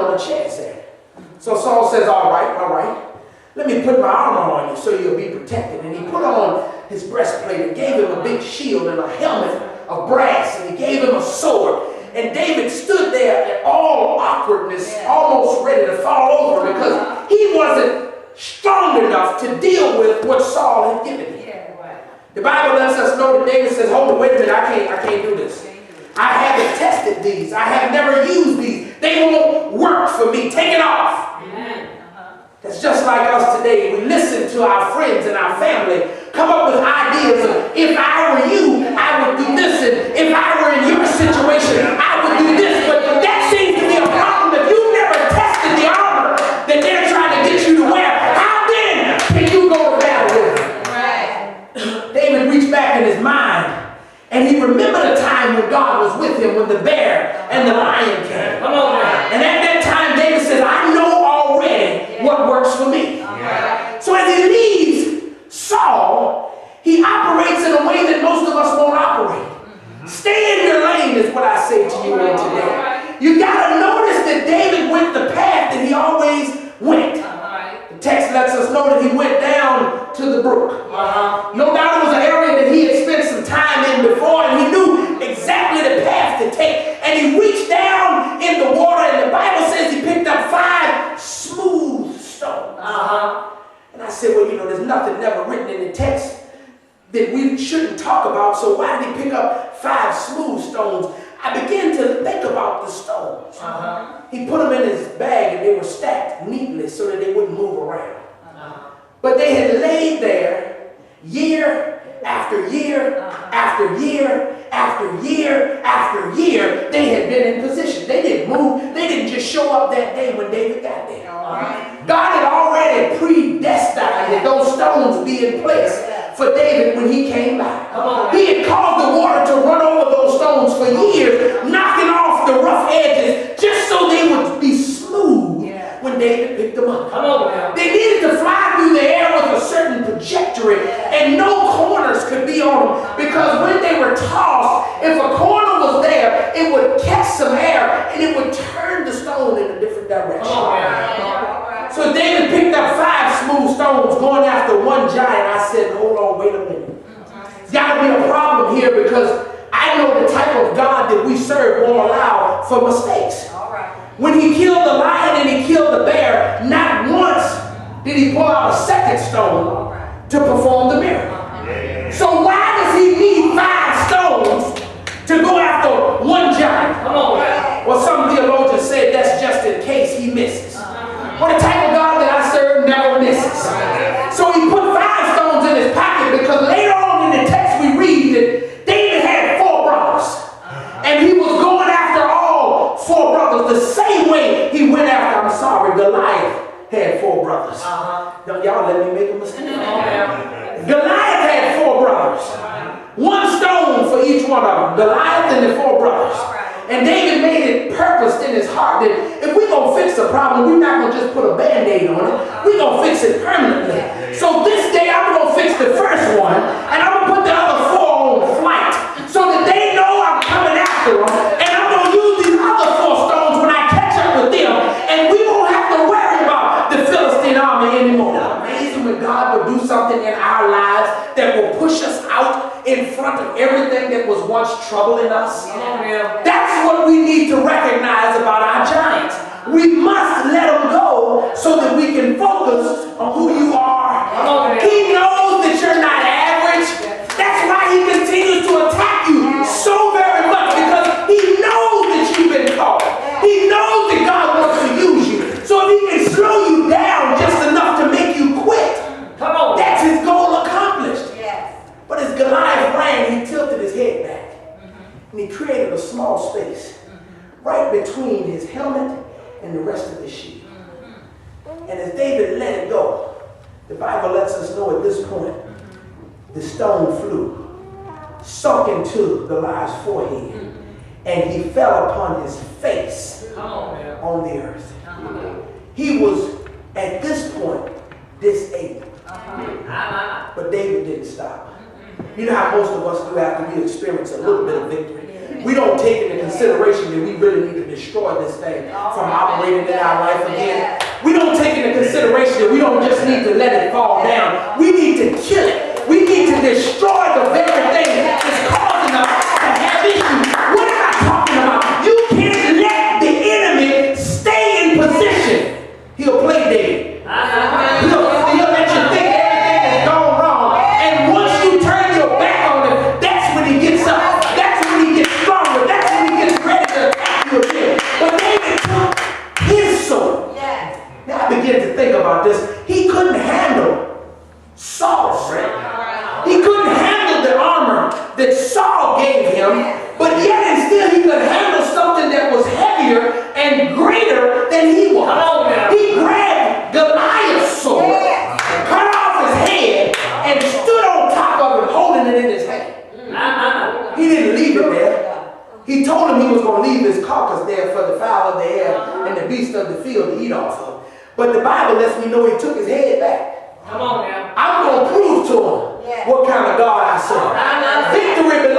want a chance at it. So Saul says, all right. Let me put my armor on you so you'll be protected. And he put on his breastplate and gave him a big shield and a helmet of brass. And he gave him a sword. And David stood there in all awkwardness, almost ready to fall over because he wasn't strong enough to deal with what Saul had given him. The Bible lets us know that David says, hold on, wait a minute, I can't do this. I haven't tested these. I have never used these. They won't work for me. Take it off. That's just like us today. We listen to our friends and our family come up with ideas of, if I were you, I would do this, and if I were in your situation, I would do this. But that seems to be a problem. If you've never tested the armor that they're trying to get you to wear, how then can you go to battle with it? Right. David reached back in his mind, and he remembered a time when God was with him, when the bear and the lion came. Come on, man. And at that time, David says, I know already what works for me. So as he leaves Saul, he operates in a way that most of us won't operate. Stay in your lane is what I say to you today. You got to notice that David went the path that he always went. The text lets us know that he went down to the brook. No doubt it was an area that he had spent some time in before, and he knew exactly the path to take. And he reached down in the water, and the Bible says he picked up 5 smooth stones. And I said, well, there's nothing never written in the text that we shouldn't talk about, so why did he pick up 5 smooth stones? I began to think about the stones. He put them in his bag, and they were stacked neatly so that they wouldn't move around. But they had laid there year after year after year after year after year. They had been in position. They didn't move. They didn't just show up that day when David got there. God had already predestined that those stones be in place for David when he came by. He had caused the water to run over those stones for years, knocking off the rough edges just so they would be smooth when David picked them up. They needed to fly through the air with a certain trajectory, and no corners could be on them, because when they were tossed, if a corner was there, it would catch some air and it would turn the stone in a different direction. So David picked up 5 smooth stones going after one giant. I said, hold on, wait a minute. There's got to be a problem here, because I know the type of God that we serve won't allow for mistakes. When he killed the lion and he killed the bear, not once did he pull out a second stone to perform the miracle. So why does he need 5 stones to go after one giant? Well, some theologians said that's just in case he misses. Well, the type of God that I serve never misses. So he put 5 stones in his pocket, because later on in the text we read that David had 4 brothers. And he was going after all 4 brothers the same way he went after, Goliath had 4 brothers. Don't y'all let me make a mistake. Goliath had 4 brothers. 1 stone for each one of them. Goliath and the 4 brothers. And David made it purposed in his heart that if we're going to fix the problem, we're not going to just put a Band-Aid on it. We're going to fix it permanently. So this day I'm going to fix the first one, and I'm going to put the other 4 on flight so that they know I'm coming after them. And I'm going to use these other 4 stones when I catch up with them, and we won't have to worry about the Philistine army anymore. Amazing when God will do something in our lives that will push us out in front of everything that was once troubling us. That's what we need to recognize about our giants. We must let them go so that we can focus on who you are. He knows that you're not average. That's why he continues to attack you so very much, because he knows that you've been called. He knows that God wants to use you. So if he can slow you down just enough to make you quit, that's his goal accomplished. But as Goliath ran, he tilted his head back. And he created a small space right between his helmet and the rest of his shield. And as David let it go, the Bible lets us know at this point, the stone flew, sunk into Goliath's forehead, and he fell upon his face on the earth. He was, at this point, disabled. But David didn't stop. You know how most of us do after we experience a little bit of victory. We don't take into consideration that we really need to destroy this thing from operating operating in our life again. We don't take into consideration that we don't just need to let it fall down. We need to kill it. We need to destroy the very thing that's causing us to have issues. What am I talking about? You can't let the enemy stay in position. He'll play dead. He'll let you think everything has gone wrong. And once you turn your back on him, that's when he gets up. That's when he gets stronger. That's when he gets ready to attack you again. But David took his sword. Now I begin to think about this. He couldn't handle Saul's strength. He couldn't handle the armor that Saul gave him, but yet and still he could handle something that was heavier and greater than he was. He grabbed Goliath's sword, cut off his head, and stood on top of him, holding it in his hand. He didn't leave it there. He told him he was going to leave his carcass there for the fowl of the air and the beast of the field to eat off of. But the Bible lets me know he took his head back. Come on now. I'm going to prove to him what kind of God I serve. Victory